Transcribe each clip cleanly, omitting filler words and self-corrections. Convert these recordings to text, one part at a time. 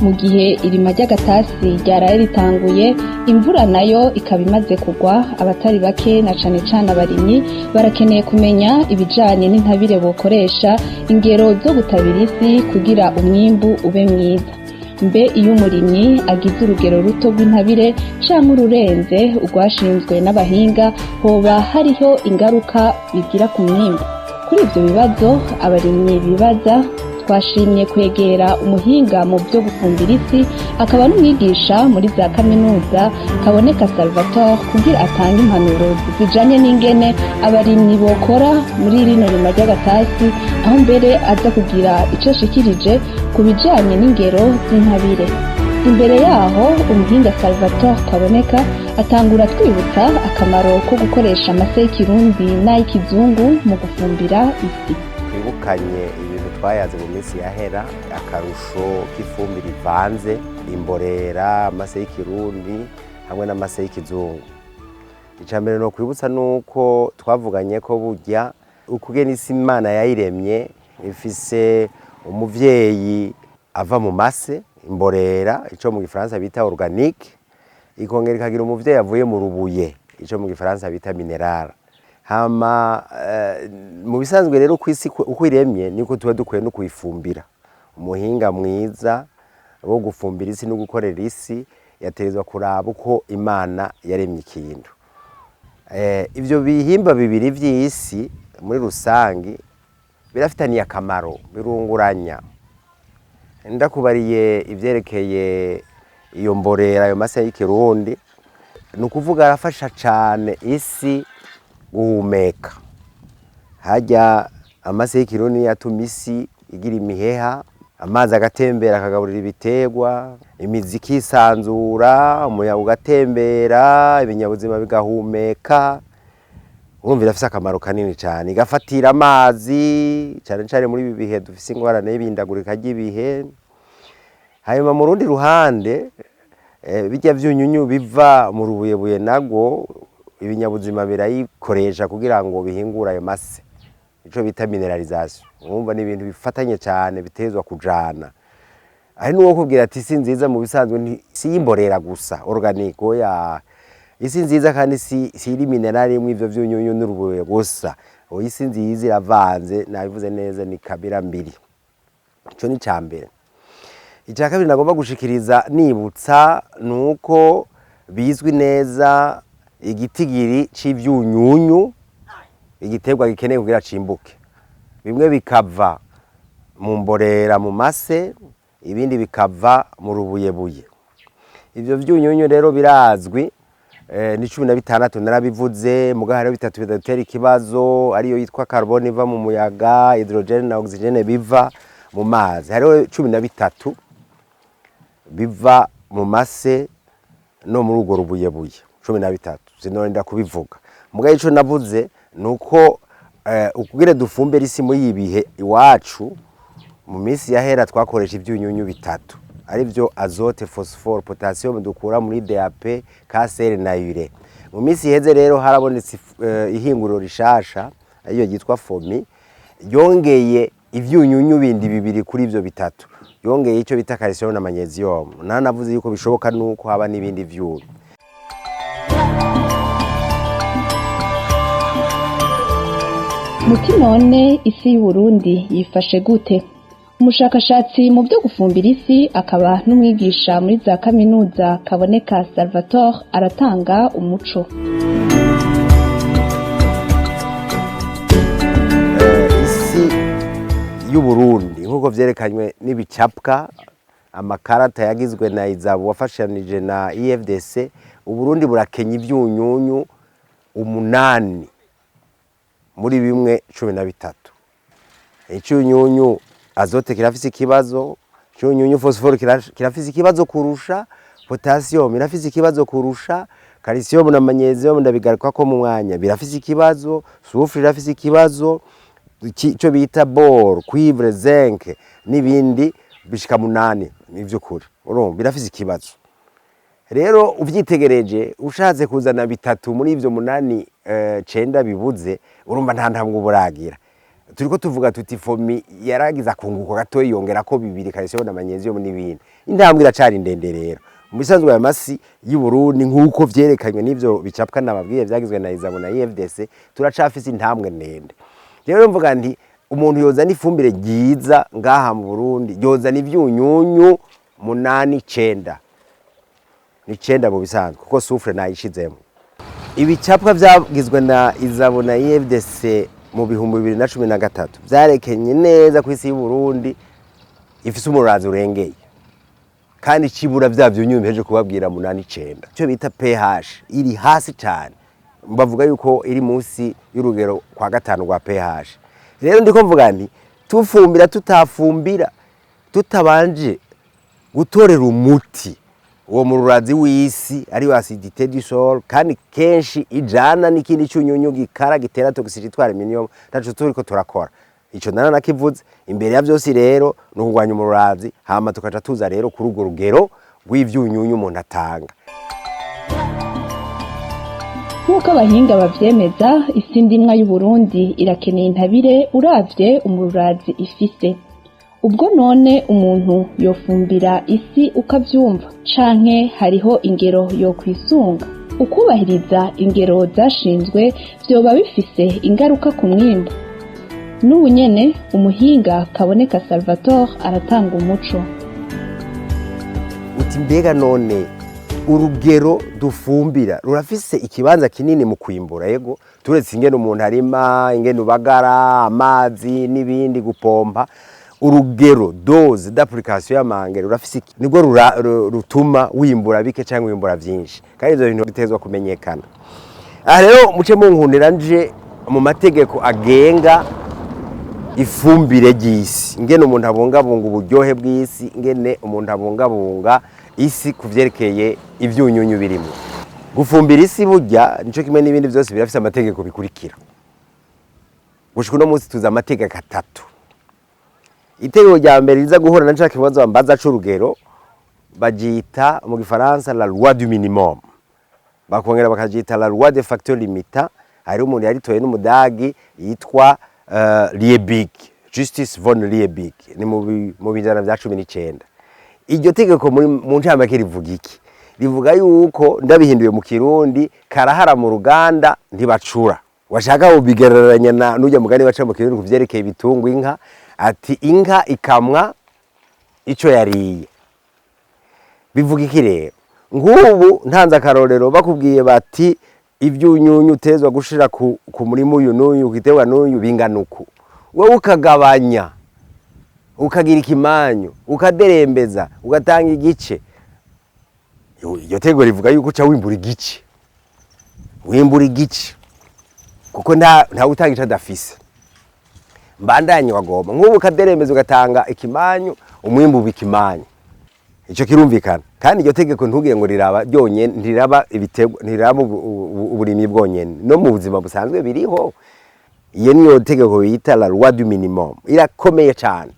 mu gihe irima ry'agatasi ryaraye ritanguye, imvura nayo ikaba imaze kugwa. Abatari bake na cane cane abarimyi barakeneye kumenya ibijanye n'intabire bokoresha, ingero zo gutabira isi kugira umwimbu ube mwiza. Mbe iyo umurimyi agize urugero ruto rw'intabire canke ururenze urwashinzwe n'abahinga, hoba hariho ingaruka bigira ku mwimbu? Kuri ivyo bibazo abarimyi bibaza, twashimye kwegera umuhinga mu byo gufumbira isi, akaba n'umwigisha muri za kaminuza, Kaboneka Salvatore, kugira atange impanuro zijanye n'ingene abarimyi bokora muri rino rima ry'agatasi, aho mbere aza kugira ico ashikirije ku bijanye n'ingero z'intabire. Imbere yaho umuhinga Salvatore Kaboneka atangura twibutsa akamaro ko gukoresha amase y'ikirundi n'ay'ikizungu mu gufumbira isi. Twibukanye ibintu twayaze mu minsi yahera, akarusho k'ifumbire ivanze, imborera, amase y'ikirundi hamwe n'amase y'ikizungu. Icambere no kwibutsa nuko twavuganye ko burya ukugena isi Imana yayiremye ifise umuvyeyi ava mu mase, imborera, ico mu Gifaransa bita organique, ikongera ikagira umuvyeyi avuye mu rubuye, ico mu Gifaransa bita mineral. Hama mu bisanzwe rero kwisi uko iremye niko tuba dukwiye no kuyifumbira. Umuhinga mwiza wo gufumbira isi no gukorera isi yaterezwa kuraba uko Imana yaremye ikintu. Ivyo bihimba bibiri vy'isi muri rusangi birafitaniye akamaro, birunguranya. Ndakubariye ivyerekeye iyo mborera, ayo mase y'ikirundi, nukuvuga arafasha cane isi guhumeka. Harya amase y'ikirundi yatuma isi igira imiheha, amazi agatembera akagaburira ibiterwa, imizi ikisanzura, umuyaga ugatembera, ibinyabuzima bigahumeka. Urumva irafise akamaro kanini cane, igafatira amazi cane cane muri ibi bihe dufise ingorane y'ibindagurika ry'ibihe. Hanyuma mu rundi ruhande bijya vyunyunyu biva mu rubuyebuye nagwo ibinyabuzima birayikoresha kugira ngo bihingura ayo mase, ico bita mineralisation. Urumva ni ibintu bifatanye cyane bitezwa kujana. Ari nuwo kubwira ati isi nziza mu bisanzwe si y'imborera gusa organique, oya, isi nziza kandi si iri minerali mu ivyo vyunyunyu n'urubuye gusa. Isi nziza iravanze, nabivuze neza, ni kabira mbiri. Ico ni cambere. Icya kabiri nagomba gushikiriza nibutsa nuko bizwi neza igitigiri c'ivyunyunyu igiterwa gikeneye kugira cimbuke. Bimwe bikava mu mborera mu mase, ibindi bikava mu rubuyebuye. Ivyo vyunyunyu rero birazwi, ni 16 narabivuze, muga hariho 3 bidatera ikibazo, ariyo yitwa carbone iva mu muyaga, hydrogene na oxygene biva mu mazi. Hariho 13 biva mu mase no muri urwo rubuyebuye, 13 sinorinda kubivuga. Muga ico navuze nuko ukugire dufumbira isi muri ibihe iwacu mu minsi yahera twakoresha ivyunyunyu bitatu, ari byo azote, phosphore, potassium dukura muri DAP, KCl na ure. Mu minsi iheze rero harabonetse ihinguriro rishasha ariyo yitwa FOMI, yongeye ivyunyunyu bindi bibiri kuri ivyo bitatu, yongeye ico bita calcium na magnesium. Navuze yuko bishoboka nuko haba n'ibindi vyunyu. Muti none isi y'u Burundi yifashe gute? Umushakashatsi mu byo gufumbira isi akaba n'umwigisha muri za kaminuza, Kaboneka Salvatore, aratanga umuco. Isi y'u Burundi nkuko vyerekanywe n'ibicapwa, amakarata yagizwe na Izabu wafashanije na IFDC, u Burundi burakenya ivyunyunyu 8 muri bimwe 13. Icyunyunyu azote kirafise ikibazo, icyunyunyu phosphore kirafise ikibazo kurusha, potassium irafise ikibazo kurusha, calcium na magnesium ndabigaruka ko mu mwanya birafise ikibazo, sulfure irafise ikibazo, ico bita bore, cuivre, zinc n'ibindi bishika 8. Nivyo kuri urumva birafise ikibazo. Rero uvyitegereje ushatse kuzana bitatu muri ivyo 8 9 bibuze, urumva nta ntambwe uburagira. turiko tuvuga tuti fomi yaragiza kunguko gato yongera ko 2 calcium na magnesium n'ibindi. Intambwe iracari ndende rero. Mu bisanzwe aya masi y'u Burundi nkuko vyerekanywe n'ivyo bicapwa nababwiye vyagizwe na Izabona IFDC turacafise intambwe ndende. Rero mvuga nti umuntu yoza n'ifumbire ryiza ngaha mu Burundi yoza n'ivyunyunyu 8-9 ni 9 mu bisanzwe kuko soufre nayishizemo. Ibicapwa vyagizwe na Izabona IFDC mu bihumbi 2013 vyarekenye neza ku isi y'u Burundi ifise umurazi urengeye kandi cibura vyavyo nyumpeje kubabwira 8-9 cyo bita pH iri hasi cyane bavuga yuko iri munsi y'urugero kwa 5 rwa pH. Rero ndiko mvuga nti tufumbira tutafumbira tutabanje gutorera umuti uwo mururazi w'isi ari wa acidité du sol kandi kenshi ijana n'ikindi cyunyunyu gikara gitera toxicité aluminium taco turiko turakora ico nana nakivuze imbere ya byose rero no kugwanya umururazi hama tukaca tuza rero kuri urwo rugero rw'ivyunyunyu umuntu atanga. Nk'uko abahinga bavyemeza isi ndimwa y'u Burundi irakeneye intabire uravye umururazi ifise. Ubwo none umuntu yofumbira isi ukavyumva canke hariho ingero yo kwisunga ukubahiriza ingero zashinzwe vyoba bifise ingaruka ku mwimbo. N'ubu nyene umuhinga Kaboneka Salvatore aratanga umuco. Uti mbega none urugero dufumbira rurafise ikibanza kinini mu kwimbura yego turetse ingene umuntu arima ingene ubagara amazi n'ibindi gupompa urugero dose d'application y'amangere urafise nibwo rutuma wimbura bike cyangwa wimbura byinshi kandi ivyo bintu bitezwa kumenyekana. Aha rero muce mu nkundira nje mu mategeko agenga ifumbire ry'isi ingene umuntu abungabunga uburyohe bw'isi ingene umuntu abungabunga isi kuvyerekeye ivyunyunyu birimo. Gufumbira isi burya nico kimwe n'ibindi byose birafise amategeko bikurikira. Gushika no munsi tuza amategeko 3. Itegeko rya mbere riza guhura na nshaka kibazo bambaza c'urugero bagita mu gifaransa la loi du minimum bakongera bakagita la loi des facteurs limitants. Hari umuntu yaritoye n'umudagi yitwa Liebig, Justice von Liebig ni mu bijana vya 19. Iryo tegeko mu ncamake rivuga iki? Rivuga yuko ndabihinduye mu Kirundi karahara mu ruganda ntibacura. Washaka ubigereranya na nujya mugani baca mu Kirundi kuvyerekeye ibitungwa inka ati inka ikamwa ico yariye. Bivuga iki rero? Ngubu ntanze akarorero bakubwiye bati ivyunyunyu tezwa gushira ku murimo uyu n'uyu ukitewa n'uyu binganuku. Wowe ukagabanya ukagira ikimanyu ukaderembeza ugatanga igice. Iyo tego rivuga yuko cha wimbura igice. Wimbura igice. Kuko nta utangisha dafise. Mbandanye wagomba nk'ubu ukaderembeza ugatanga ikimanyu umwimbu bikimanyu. Ico kirumvikana kandi iryo tegeko ntugire ngo riraba ryonyene ntiraba ibitego ntiraba uburimyi bwonyene no mu buzima busanzwe biriho. Iyo niyo tegeko yita la loi du minimum irakomeye cyane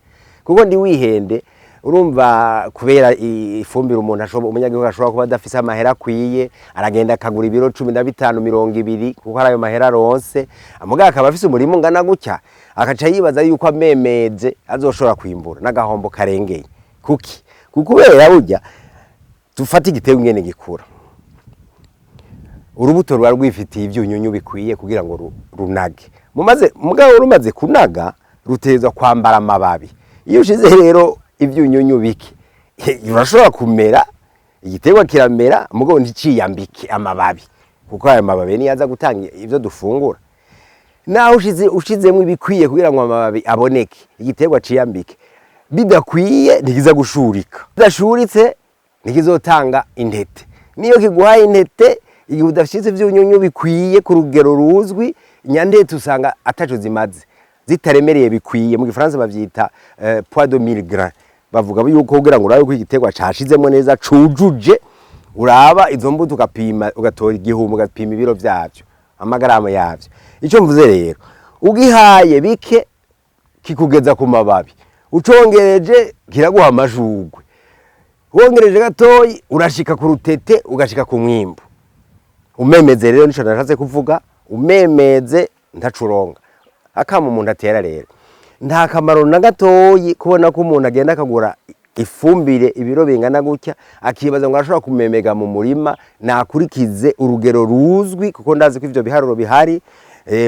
kuko ndi wihende urumva kubera ifumbira umuntu ashobora umunyagihugu ashobora kuba adafise amahera akwiye aragenda akagura ibiro 15 20 kuko arayo mahera ronse amuga akaba afise umurimo ngana gutya akaca yibaza yuko amemeze azoshobora kwimbura n'agahombo karengeye kuki kubera burya tufata igitego ngene gikura urubuto rwa rwifitiye ivyunyunyu bikwiye kugira ngo runage mugabo rumaze kunaga rutezwa kwambara amababi iyo ushize rero ivyunyunyu bike urashobora kumera igitego kiramera mugabo nticiyambike amababi kuko ayo mababi ni yaza gutanga ivyo dufungura naho ushizemo ibikwiye kugira ngo amababi aboneke igitego ciyambike bidakwiye ntigiza gushurika bidashuritse ntigizotanga intete niyo kiguhaye intete igihe udafite ivyunyunyu bikwiye ku rugero ruzwi inyandete usanga ataco zimaze zitaremereye bikwiye mu gifaransa bavyita poids de 1000 grammes bavuga yuko kugira ngo urabe ko igitegwa cashizemo neza cujuje uraba izo mbuto ukapima ugatora igihumbi ugapima ibiro vyavyo amagarama yavyo ico mvuze rero ugihaye bike kikugeza ku mababi ucongereje kiraguha amashugwe wongereje gatoyi urashika ku rutete ugashika ku mwimbu umemeze rero nico nashatse kuvuga umemeze ntacuronga akama umuntu atera rero nta kamaro na gatoyi kubona ko umuntu agenda akagura ifumbire ibiro bingana gutya akibaza ngo arashobora kumemega mu murima nakurikize urugero ruzwi kuko ndazi ko ivyo biharuro bihari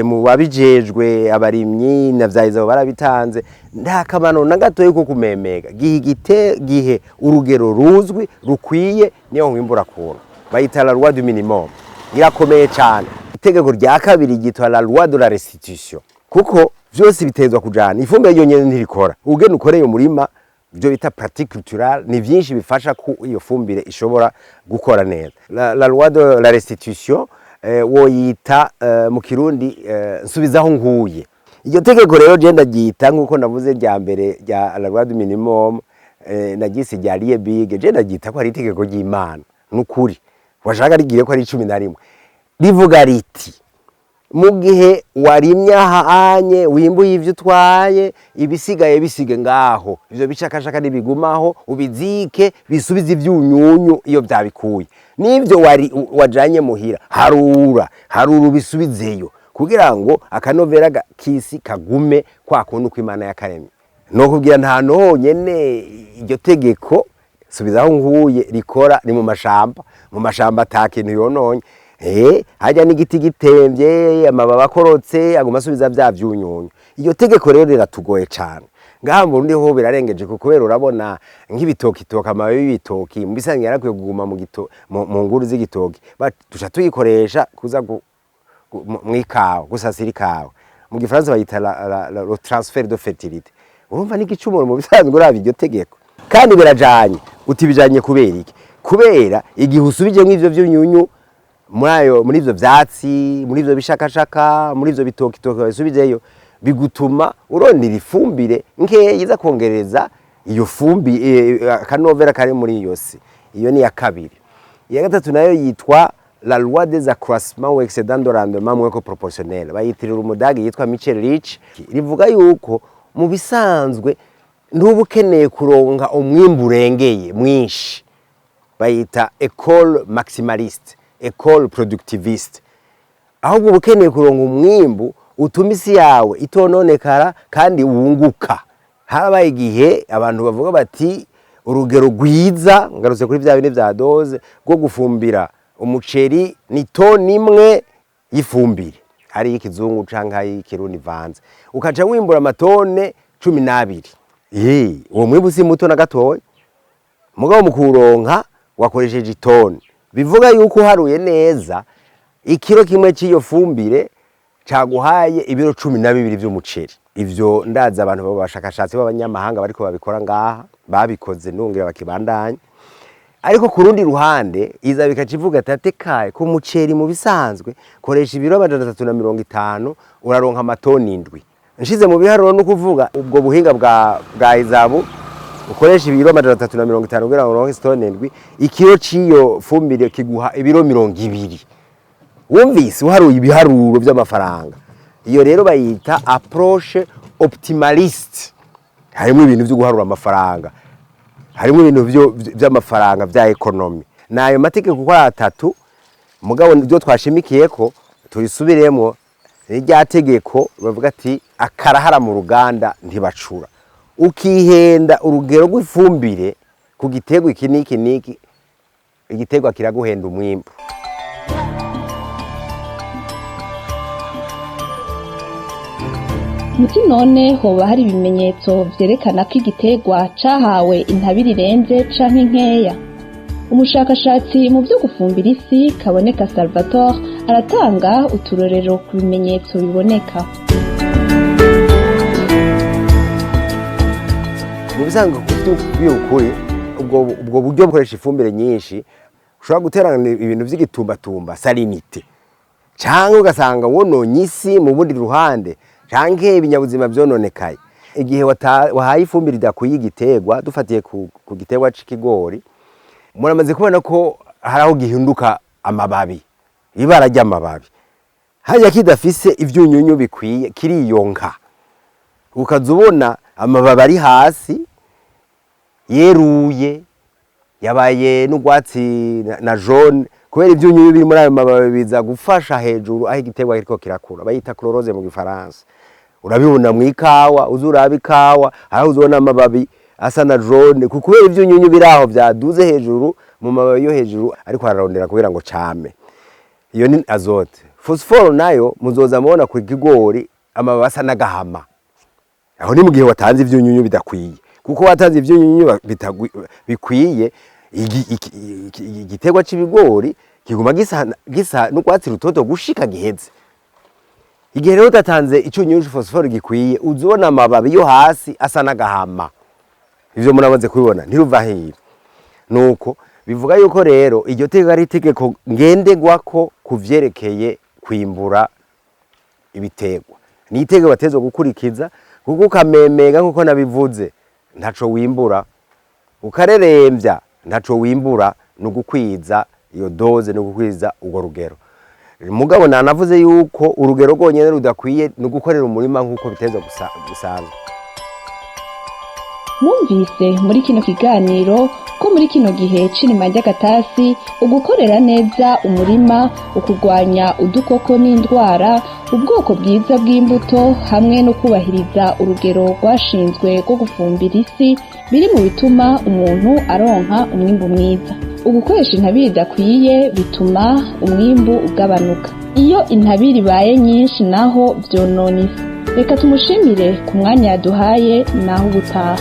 mu babijejwe abarimyi navyayiza barabitanze nta kamaro na gatoyi ko kumemega gihe urugero ruzwi rukwiye niyo nkwimbura kuntu bayita la loi du minimum irakomeye cyane itegeko rya kabiri gitwa la loi de la restitution kuko vyose bitezwa kujana ifumbire yonyene ntirikora ugene ukoreye umurima byo bita pratique culturelle ni byinshi bifasha ku iyo fumbire ishobora gukora neza la loi de la restitution woyita mu kirundi nsubizaho nguye iryo tegeko rero je ndagita nkuko navuze rya mbere rya la loi du minimum nagise rya Liebig je ndagita ko ari itegeko ry'Imana nukuri washaka rigire ko ari 11 rivuga riti mu gihe warimya hanye wimbuye ivyo utwaye ibisigaye bisige ngaho ivyo bicakashaka nibigumaho ubizike bisubize ivyunyunyu iyo byabikuye nivyo wajanye muhira harura bisubizeyo kugira ngo akanovera kisi kagume kwa kuntu kw'Imana yakaremye no kubwira nta nonyene iryo tegeko subizaho nguye rikora ni mu mashamba atakintu yononye hajya n'igiti gitemvye amababa akorotse aguma asubiza bya vyunyunyu iyo tegeko rero riratugoye cyane ngaha mu Burundi ho birarengeje kuko kubera urabona nk'ibitoki amababi y'ibitoki mu bisanzwe yarakwiye kuguma mu nguru z'igitoki tusha tuyikoresha kuza mwikawa gusasira ikawa mu gifaransa bayita le transfert de fertilité urumva n'igicumuro mu bisanzwe uraba iryo tegeko kandi birajanye utibijanye kubera iki kubera igihe usubije nk'ivyo vyunyunyu muri ivyo vyatsi muri ivyo bishakashaka muri ivyo bitoki bisubizeyo bigutuma urondera ifumbire nkeya iza kongereza iyo akanovera kari muri iyo si iyo ni ya kabiri iya gatatu nayo yitwa la loi des accroissements ou excédents de rendement moins que proportionnel bayitirira umudagi yitwa Michel Rich rivuga yuko mu bisanzwe ntuba ukeneye kuronka umwimbu urengeye mwinshi bayita école maximaliste école productiviste ahubwo ubukeneye kuronka umwimbu utuma isi yawe itononekara kandi wunguka harabaye igihe abantu bavuga bati urugero rwiza ngarutse kuri bya bine bya doze rwo gufumbira umuceri ni toni imwe y'ifumbire hari ikizungu canka y'ikirundi vanze ukaca wimbura amatone 12 uwo mwimbu si muto na gatoya mugabo mu kuronka wakoresheje itoni bivuga yuko haruye neza ikiro kimwe cy'iyo fumbire caguhaye ibiro 12 by'umuceri ivyo ndaza abantu babashakashatsi b'abanyamahanga bariko babikora ngaha babikoze nungira bakibandanya ariko ku rundi ruhande iza bikacivuga tatekaye ku muceri mu bisanzwe koresha ibiro 350 uraronka amatoni 7 nshize mu biharuro no kuvuga ubwo buhinga bwa izabu ukoresha ibiro 350 kugira ngo uronke toni 7 ikiro ciyo fumbire kiguha ibiro 200 wumvise uharuye ibiharuro by'amafaranga iyo rero bayita approche optimaliste harimo ibintu byo guharura amafaranga harimo ibintu by'amafaranga bya economy nayo mategeko kwa atatu mugabo byo twashimikiye ko turisubiremo rya tegeko bavuga ati akarahara mu ruganda ntibacura ukihenda urugero rw'ifumbire ku gitego iki niki igitego kiraguhenda umwimbu muti none hoba hari ibimenyetso vyerekana ko igitegwa cahawe intabire irenze canke nkeya umushakashatsi mu byo gufumbira isi Kaboneka Salvatore aratanga uturorero ku bimenyetso biboneka mu bisanzwe by'ukuri ubwo buryo bukoresha ifumbire nyinshi ushobora guterana ibintu by'igitumbatumba salinite cyangwa ugasanga wononye isi mu bundi ruhande canke ibinyabuzima byononekaye igihe wahaye ifumbire idakwiye igitegwa dufatiye ku gitegwa c'ikigori muramaze kubona ko haraho gihinduka amababi ibara ry'amababi hajya kidafise ivyunyunyu bikwiye kiriyonka ukazubona amababi ari hasi yeruye yabaye n'ugwatsi na jaune kubera ivyunyunyu biri muri ayo mababi biza gufasha hejuru aho igitegwa kiriko kirakura bayita chlorose mu gifaransa urabibona mu ikawa, uzuraba ikawa aho uzona amababi asa na jaune kubera ivyunyunyu biraho vyaduze hejuru mu mababi yo hejuru ariko ararondera kugira ngo came. Iyo ni azote. Phosphore nayo muzoza mubona ku kigori amababi asa n'agahama. Aho ni mu gihe watanze ivyunyunyu bidakwiye. Kuko watanze ivyunyunyu bikwiye igiterwa c'ibigori kiguma gisa n'urwatsi rutoto gushika giheze. Igihe rero utatanze icyunyunyu phosphore gikwiye uzobona amababi yo hasi asa n'agahama. Ivyo murabaze kubibona ntiruva hiri. Nuko bivuga yuko rero iryo tegeko ari itegeko ngendegwako kuvyerekeye kwimbura ibiterwa. Ni itegeko batezwe gukurikiza kuko ukamemega nkuko nabivuze ntaco wimbura, ukareremvya ntaco wimbura, nugukwiza iyo doze nugukwiza ugo rugero. Mugabo nanavuze yuko urugero rwonyene rudakwiye nugukorera umurima nkuko bitezwe gusanzwe. Mwumvise muri kino kiganiro ko muri kino gihe c'irima ry'agatasi ugukorera neza umurima, ukugwanya udukoko n'indwara, ubwoko bwiza bw'imbuto hamwe no kubahiriza urugero rwashinzwe rwo gufumbira isi biri mu bituma umuntu aronka umwimbu mwiza. Ugukoresha intabire idakwiye bituma umwimbu ugabanuka. Iyo intabire ibaye nyinshi naho vyonona isi. Reka tumushimire ku mwanya yaduhaye naho ubutaha.